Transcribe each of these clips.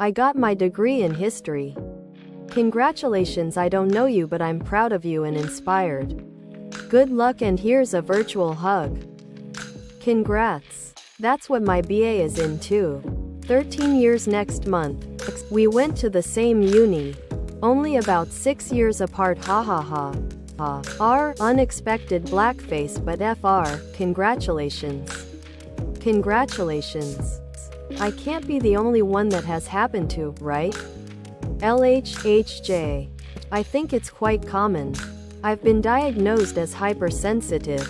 I got my degree in history. Congratulations, I don't know you, but I'm proud of you and inspired. Good luck, and here's a virtual hug. Congrats. That's what my BA is in too. 13 years next month. We went to the same uni. Only about 6 years apart, ha ha ha. R. Unexpected blackface, but FR. Congratulations. Congratulations. I can't be the only one that has happened to, right? LHHJ. I think it's quite common. I've been diagnosed as hypersensitive,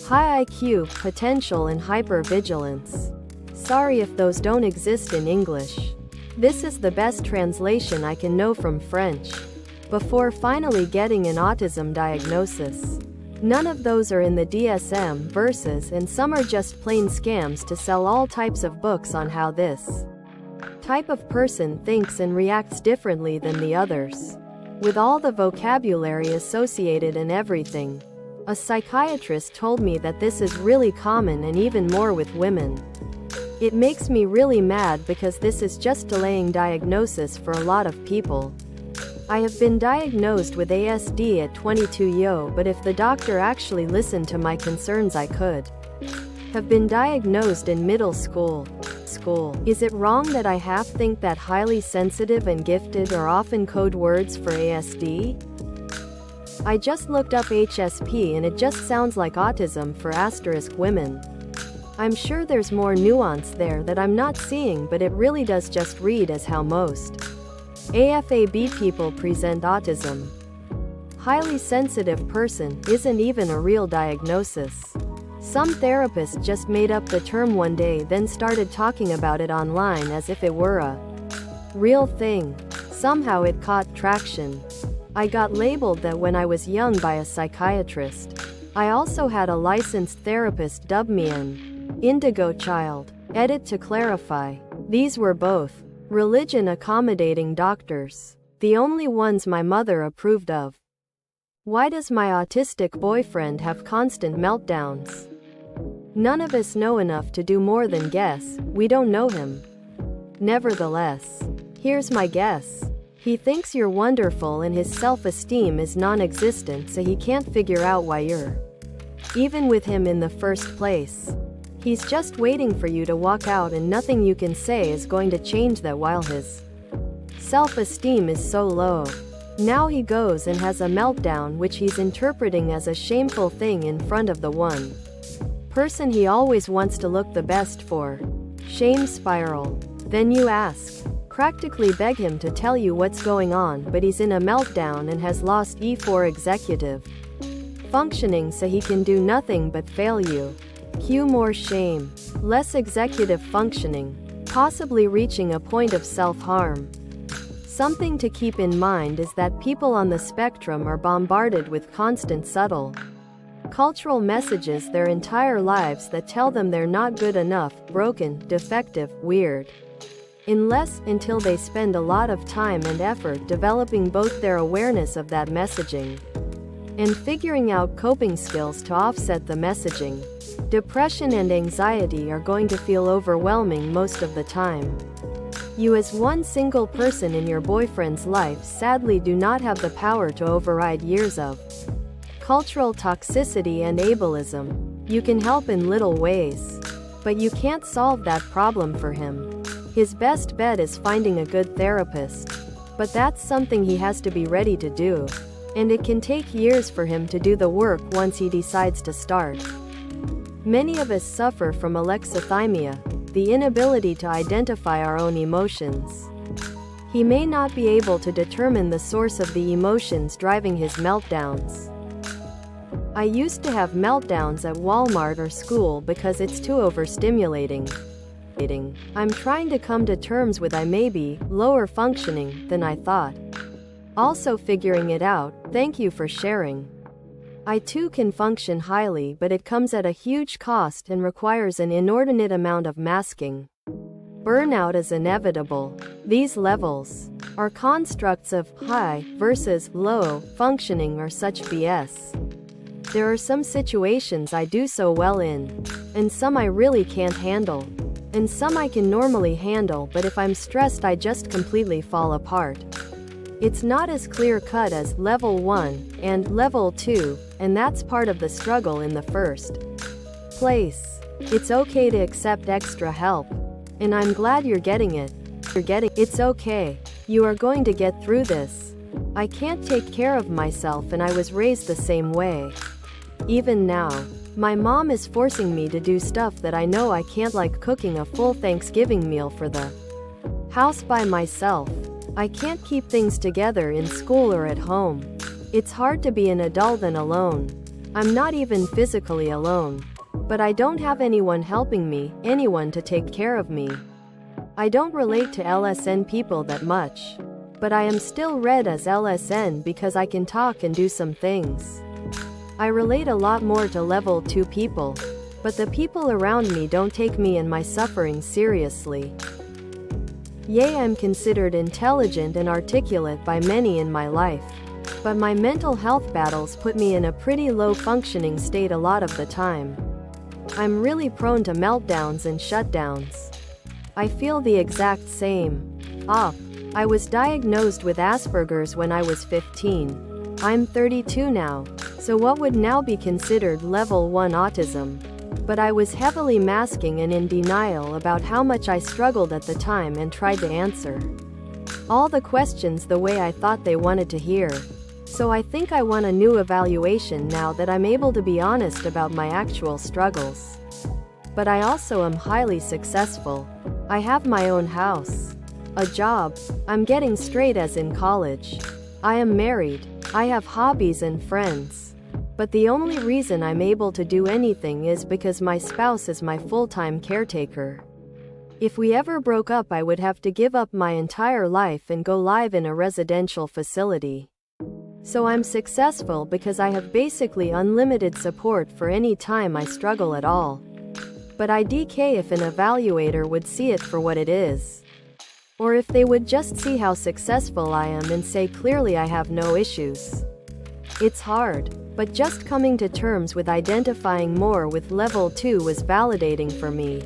high IQ, potential, and hypervigilance. Sorry if those don't exist in English. This is the best translation I can know from French. Before finally getting an autism diagnosis. None of those are in the DSM verses, and some are just plain scams to sell all types of books on how this type of person thinks and reacts differently than the others. With all the vocabulary associated and everything. A psychiatrist told me that this is really common, and even more with women. It makes me really mad because this is just delaying diagnosis for a lot of people. I have been diagnosed with ASD at 22, but if the doctor actually listened to my concerns, I could have been diagnosed in middle school. Is it wrong that I half think that highly sensitive and gifted are often code words for ASD? I just looked up HSP and it just sounds like autism for * women. I'm sure there's more nuance there that I'm not seeing, but it really does just read as how most AFAB people present autism. Highly sensitive person isn't even a real diagnosis. Some therapist just made up the term one day, then started talking about it online as if it were a real thing. Somehow it caught traction. I got labeled that when I was young by a psychiatrist. I also had a licensed therapist dub me an indigo child. Edit to clarify. These were both religion accommodating doctors. The only ones my mother approved of. Why does my autistic boyfriend have constant meltdowns? None of us know enough to do more than guess. We don't know him. Nevertheless, here's my guess. He thinks you're wonderful and his self-esteem is non-existent, so he can't figure out why you're even with him in the first place. He's just waiting for you to walk out, and nothing you can say is going to change that while his self-esteem is so low. Now he goes and has a meltdown, which he's interpreting as a shameful thing in front of the one person he always wants to look the best for. Shame spiral. Then you ask, practically beg him to tell you what's going on, but he's in a meltdown and has lost E4 executive functioning, so he can do nothing but fail you. Cue more shame. Less executive functioning. Possibly reaching a point of self-harm. Something to keep in mind is that people on the spectrum are bombarded with constant subtle cultural messages their entire lives that tell them they're not good enough, broken, defective, weird. Until they spend a lot of time and effort developing both their awareness of that messaging and figuring out coping skills to offset the messaging. Depression and anxiety are going to feel overwhelming most of the time. You as one single person in your boyfriend's life sadly do not have the power to override years of cultural toxicity and ableism. You can help in little ways, but you can't solve that problem for him. His best bet is finding a good therapist, but that's something he has to be ready to do, and it can take years for him to do the work once he decides to start. Many of us suffer from alexithymia, the inability to identify our own emotions. He may not be able to determine the source of the emotions driving his meltdowns. I used to have meltdowns at Walmart or school because it's too overstimulating. I'm trying to come to terms with I may be lower functioning than I thought. Also figuring it out. Thank you for sharing. I too can function highly, but it comes at a huge cost and requires an inordinate amount of masking. Burnout is inevitable. These levels are constructs of high versus low functioning or such BS. There are some situations I do so well in, and some I really can't handle. And some I can normally handle, but if I'm stressed I just completely fall apart. It's not as clear-cut as level 1 and level 2, and that's part of the struggle in the first place. It's okay to accept extra help. And I'm glad you're getting it. It's okay. You are going to get through this. I can't take care of myself and I was raised the same way. Even now, my mom is forcing me to do stuff that I know I can't, like cooking a full Thanksgiving meal for the house by myself. I can't keep things together in school or at home. It's hard to be an adult and alone. I'm not even physically alone. But I don't have anyone helping me, anyone to take care of me. I don't relate to LSN people that much. But I am still read as LSN because I can talk and do some things. I relate a lot more to level 2 people. But the people around me don't take me and my suffering seriously. Yea, I'm considered intelligent and articulate by many in my life. But my mental health battles put me in a pretty low functioning state a lot of the time. I'm really prone to meltdowns and shutdowns. I feel the exact same. I was diagnosed with Asperger's when I was 15. I'm 32 now, so what would now be considered level 1 autism. But I was heavily masking and in denial about how much I struggled at the time and tried to answer all the questions the way I thought they wanted to hear. So I think I want a new evaluation now that I'm able to be honest about my actual struggles. But I also am highly successful. I have my own house, a job, I'm getting straight A's in college. I am married, I have hobbies and friends. But the only reason I'm able to do anything is because my spouse is my full-time caretaker. If we ever broke up, I would have to give up my entire life and go live in a residential facility. So I'm successful because I have basically unlimited support for any time I struggle at all. But I'd DK if an evaluator would see it for what it is. Or if they would just see how successful I am and say clearly I have no issues. It's hard, but just coming to terms with identifying more with level 2 was validating for me.